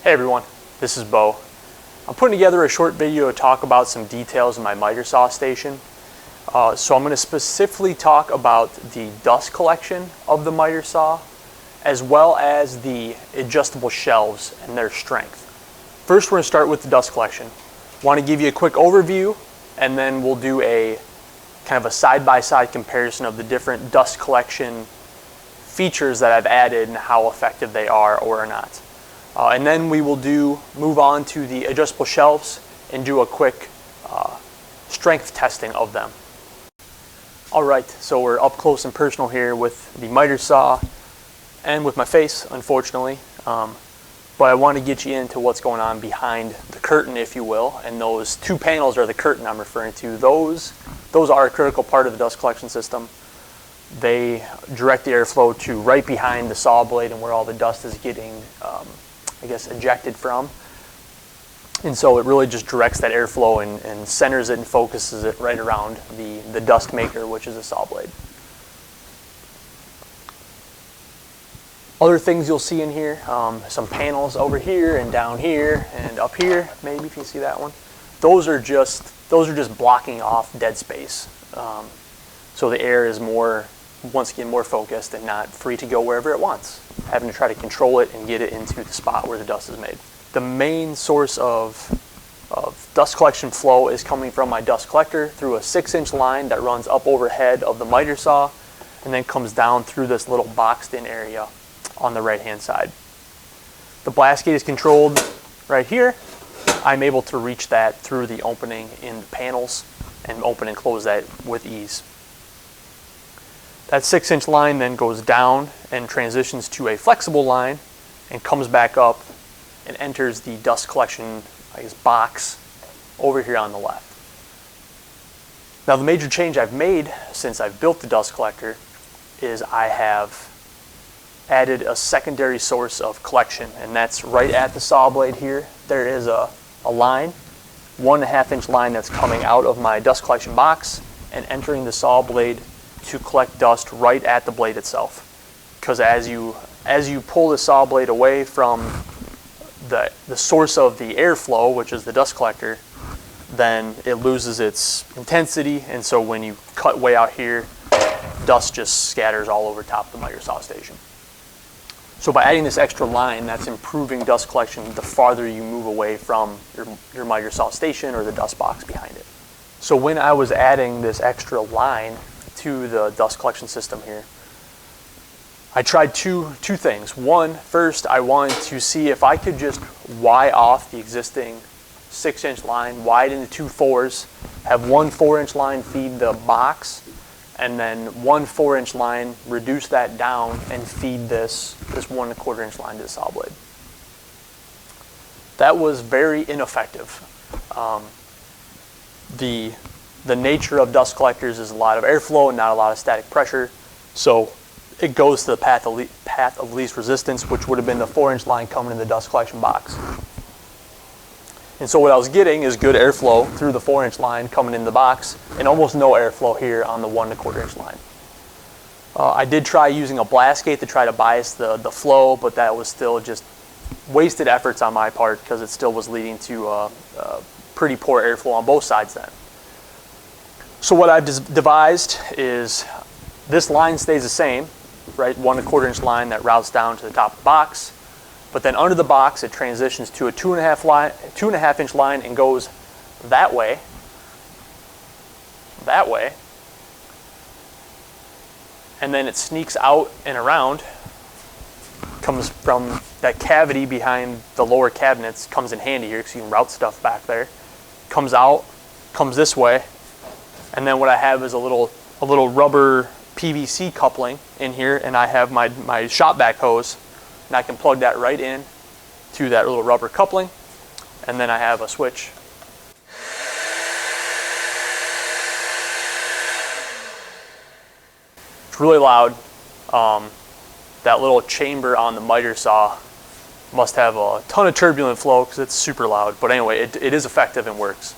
Hey everyone, this is Bo. I'm putting together a short video to talk about some details of my miter saw station. So I'm going to specifically talk about the dust collection of the miter saw, as well as the adjustable shelves and their strength. First, we're going to start with the dust collection. Want to give you a quick overview, and then we'll do a kind of a side-by-side comparison of the different dust collection features that I've added and how effective they are or are not. And then we will move on to the adjustable shelves and do a quick strength testing of them. All right, so we're up close and personal here with the miter saw and with my face, unfortunately. But I want to get you into what's going on behind the curtain, if you will, and those two panels are the curtain I'm referring to. Those are a critical part of the dust collection system. They direct the airflow to right behind the saw blade and where all the dust is getting ejected from. And so it really just directs that airflow and centers it and focuses it right around the dust maker, which is a saw blade. Other things you'll see in here, some panels over here and down here and up here, maybe if you see that one. Those are just blocking off dead space. So the air is once again more focused and not free to go wherever it wants, having to try to control it and get it into the spot where the dust is made. The main source of dust collection flow is coming from my dust collector through a 6-inch line that runs up overhead of the miter saw and then comes down through this little boxed in area on the right hand side. The blast gate is controlled right here. I'm able to reach that through the opening in the panels and open and close that with ease. That 6-inch line then goes down and transitions to a flexible line and comes back up and enters the dust collection box over here on the left. Now the major change I've made since I've built the dust collector is I have added a secondary source of collection, and that's right at the saw blade here. There is a line, 1.5-inch line that's coming out of my dust collection box and entering the saw blade to collect dust right at the blade itself. Because as you pull the saw blade away from the source of the airflow, which is the dust collector, then it loses its intensity, and so when you cut way out here, dust just scatters all over top of the miter saw station. So by adding this extra line, that's improving dust collection the farther you move away from your miter saw station or the dust box behind it. So when I was adding this extra line to the dust collection system here, I tried two things. One, first I wanted to see if I could just Y off the existing 6-inch line, wide into 2 4s, have one 4-inch line feed the box, and then one 4-inch line, reduce that down and feed this 1.25-inch line to the saw blade. That was very ineffective. The nature of dust collectors is a lot of airflow and not a lot of static pressure, so it goes to the path of least resistance, which would have been the 4-inch line coming in the dust collection box. And so what I was getting is good airflow through the 4-inch line coming in the box and almost no airflow here on the 1.25-inch line. I did try using a blast gate to try to bias the flow, but that was still just wasted efforts on my part because it still was leading to pretty poor airflow on both sides then. So what I've devised is this line stays the same, right? 1.25-inch line that routes down to the top of the box. But then under the box, it transitions to a 2.5-inch line and goes that way, and then it sneaks out and around, comes from that cavity behind the lower cabinets, comes in handy here because you can route stuff back there, comes out, comes this way, and then what I have is a little rubber PVC coupling in here, and I have my shop vac hose, and I can plug that right in to that little rubber coupling, and then I have a switch. It's really loud. That little chamber on the miter saw must have a ton of turbulent flow because it's super loud, but anyway, it is effective and works.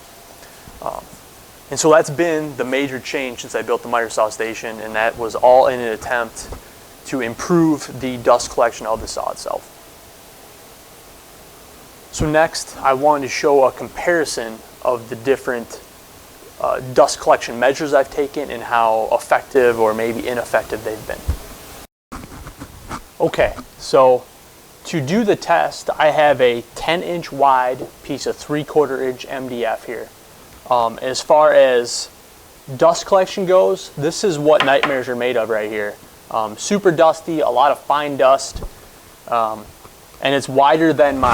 And so that's been the major change since I built the miter saw station, and that was all in an attempt to improve the dust collection of the saw itself. So next, I wanted to show a comparison of the different dust collection measures I've taken and how effective or maybe ineffective they've been. Okay, so to do the test, I have a 10-inch wide piece of 3/4 inch MDF here. As far as dust collection goes, this is what nightmares are made of right here. Super dusty, a lot of fine dust, and it's wider than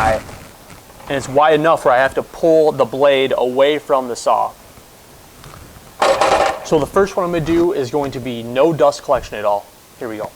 and it's wide enough where I have to pull the blade away from the saw. So the first one I'm going to do is going to be no dust collection at all. Here we go.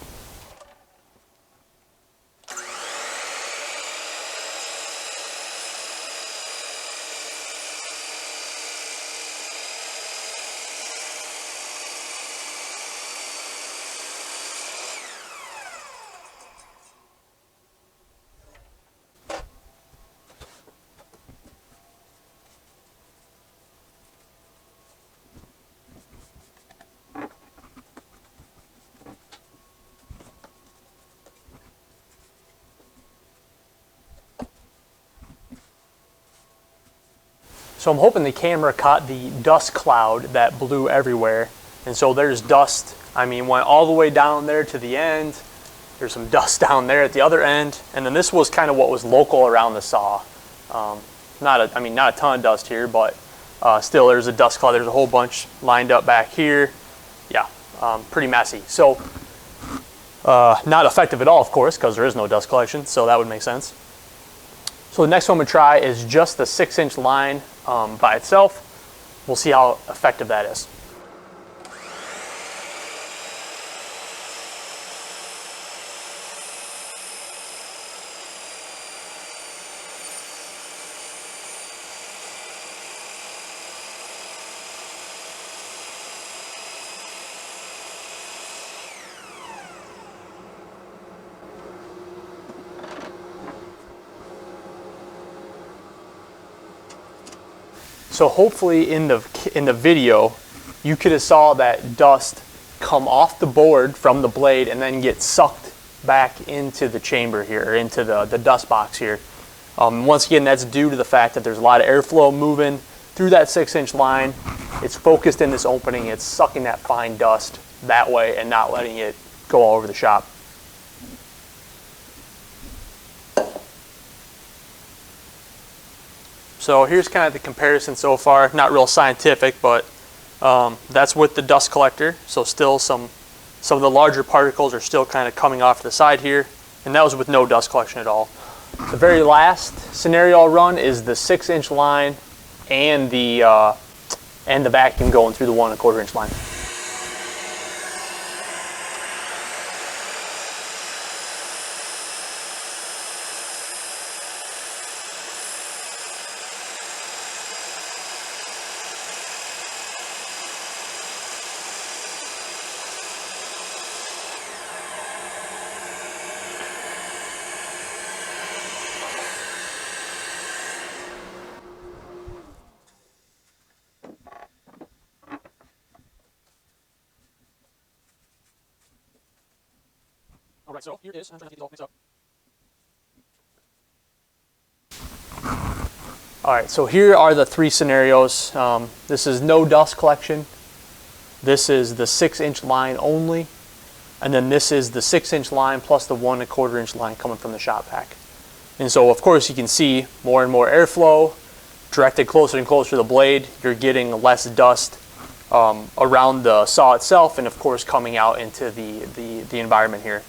So I'm hoping the camera caught the dust cloud that blew everywhere. And so there's dust, I mean, went all the way down there to the end. There's some dust down there at the other end. And then this was kind of what was local around the saw. Not a ton of dust here, but still there's a dust cloud. There's a whole bunch lined up back here. Yeah, pretty messy. So not effective at all, of course, because there is no dust collection. So that would make sense. So the next one I'm going to try is just the 6-inch line by itself. We'll see how effective that is. So hopefully in the video, you could have saw that dust come off the board from the blade and then get sucked back into the chamber here, or into the dust box here. Once again, that's due to the fact that there's a lot of airflow moving through that 6-inch line. It's focused in this opening. It's sucking that fine dust that way and not letting it go all over the shop. So here's kind of the comparison so far. Not real scientific, but that's with the dust collector. So still some of the larger particles are still kind of coming off the side here. And that was with no dust collection at all. The very last scenario I'll run is the 6-inch line and the vacuum going through the 1 1/4 inch line. All right, so here it is. I'm trying to get these all mixed up. All right, so here are the 3 scenarios. This is no dust collection. This is the 6-inch line only. And then this is the 6-inch line plus the 1 1/4 inch line coming from the shop vac. And so, of course, you can see more and more airflow directed closer and closer to the blade. You're getting less dust around the saw itself, and of course coming out into the environment here.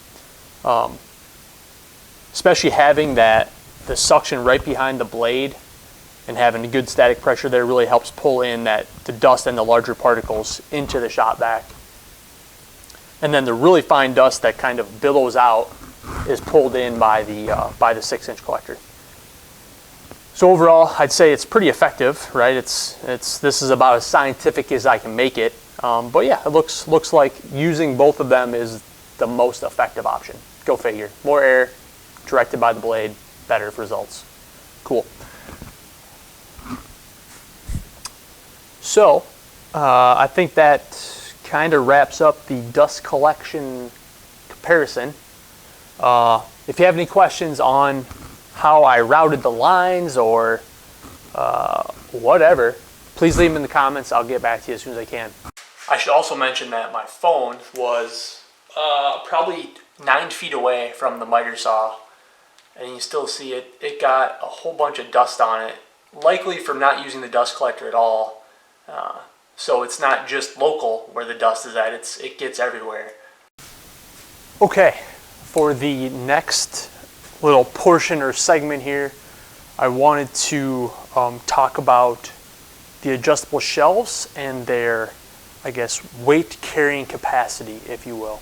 Especially having the suction right behind the blade and having a good static pressure there really helps pull in the dust and the larger particles into the shop vac. And then the really fine dust that kind of billows out is pulled in by the 6-inch collector. So overall, I'd say it's pretty effective, right? This is about as scientific as I can make it. But yeah, it looks like using both of them is the most effective option. Go figure. More air directed by the blade, better results. Cool. So I think that kind of wraps up the dust collection comparison. If you have any questions on how I routed the lines or whatever, please leave them in the comments. I'll get back to you as soon as I can. I should also mention that my phone was probably 9 feet away from the miter saw, and you still see it. It got a whole bunch of dust on it, likely from not using the dust collector at all. So it's not just local where the dust is at, it gets everywhere. Okay, for the next little portion or segment here, I wanted to talk about the adjustable shelves and their, I guess, weight carrying capacity, if you will.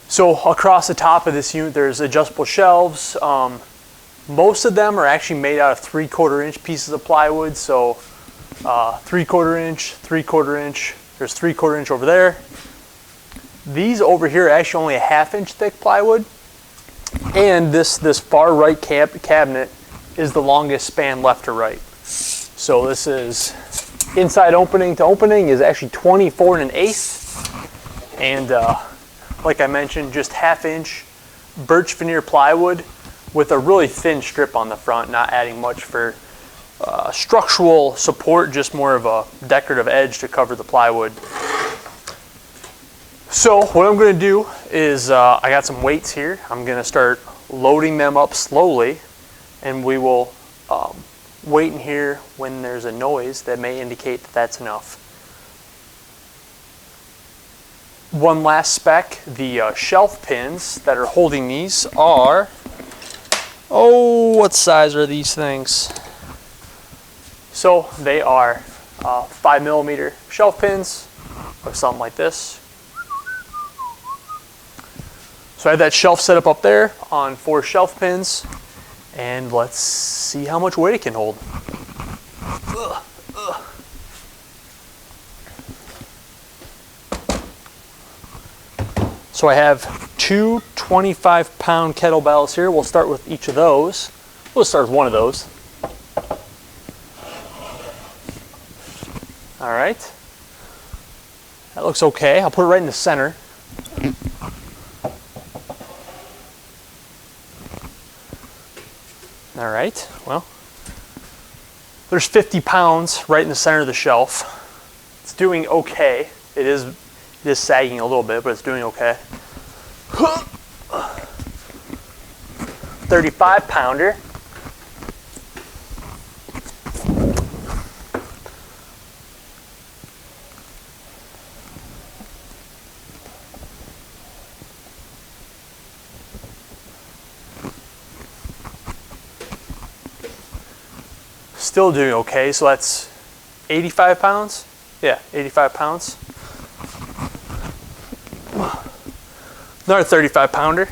So across the top of this unit, there's adjustable shelves. Most of them are actually made out of 3/4 inch pieces of plywood. So 3/4 inch, 3/4 inch, there's 3/4 inch over there. These over here are actually only a 1/2 inch thick plywood. And this far right cabinet is the longest span left to right. So this is inside opening to opening is actually 24 1/8. And like I mentioned, just 1/2 inch birch veneer plywood with a really thin strip on the front, not adding much for structural support, just more of a decorative edge to cover the plywood. So what I'm going to do is I got some weights here. I'm going to start loading them up slowly, and we will wait in here when there's a noise that may indicate that that's enough. One last spec, the shelf pins that are holding these are, oh, what size are these things? So they are 5mm shelf pins, or something like this. So I have that shelf set up there on 4 shelf pins, and let's see how much weight it can hold. So I have 2 25-pound kettlebells here. We'll start with each of those. We'll start with one of those. All right. That looks okay. I'll put it right in the center. All right, well, there's 50 pounds right in the center of the shelf. It's doing okay. It is sagging a little bit, but it's doing okay. 35-pounder. Still doing okay, so that's 85 pounds? Yeah, 85 pounds. Another 35-pounder.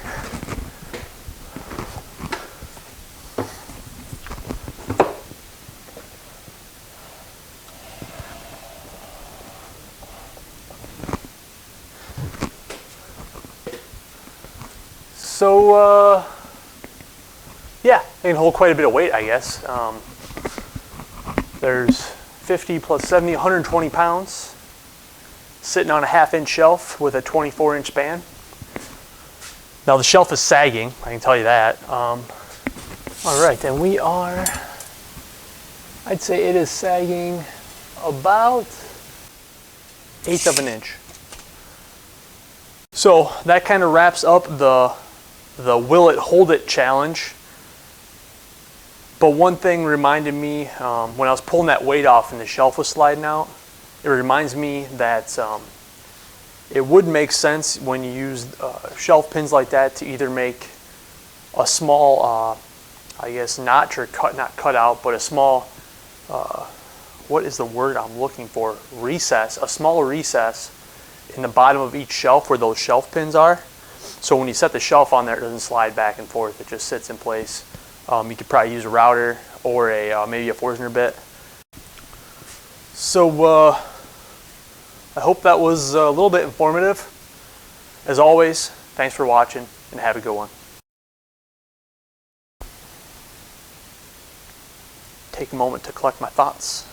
So, yeah, they can hold quite a bit of weight, I guess. There's 50 plus 70, 120 pounds sitting on a 1/2 inch shelf with a 24-inch span. Now the shelf is sagging, I can tell you that. All right, and we are, I'd say it is sagging about 1/8 of an inch. So that kind of wraps up the will it hold it challenge. But one thing reminded me when I was pulling that weight off and the shelf was sliding out, it reminds me that it would make sense when you use shelf pins like that to either make a small, I guess, notch or not cut out, but a small, what is the word I'm looking for? Recess, a smaller recess in the bottom of each shelf where those shelf pins are. So when you set the shelf on there, it doesn't slide back and forth, it just sits in place. You could probably use a router or maybe a Forstner bit. So I hope that was a little bit informative. As always, thanks for watching and have a good one. Take a moment to collect my thoughts.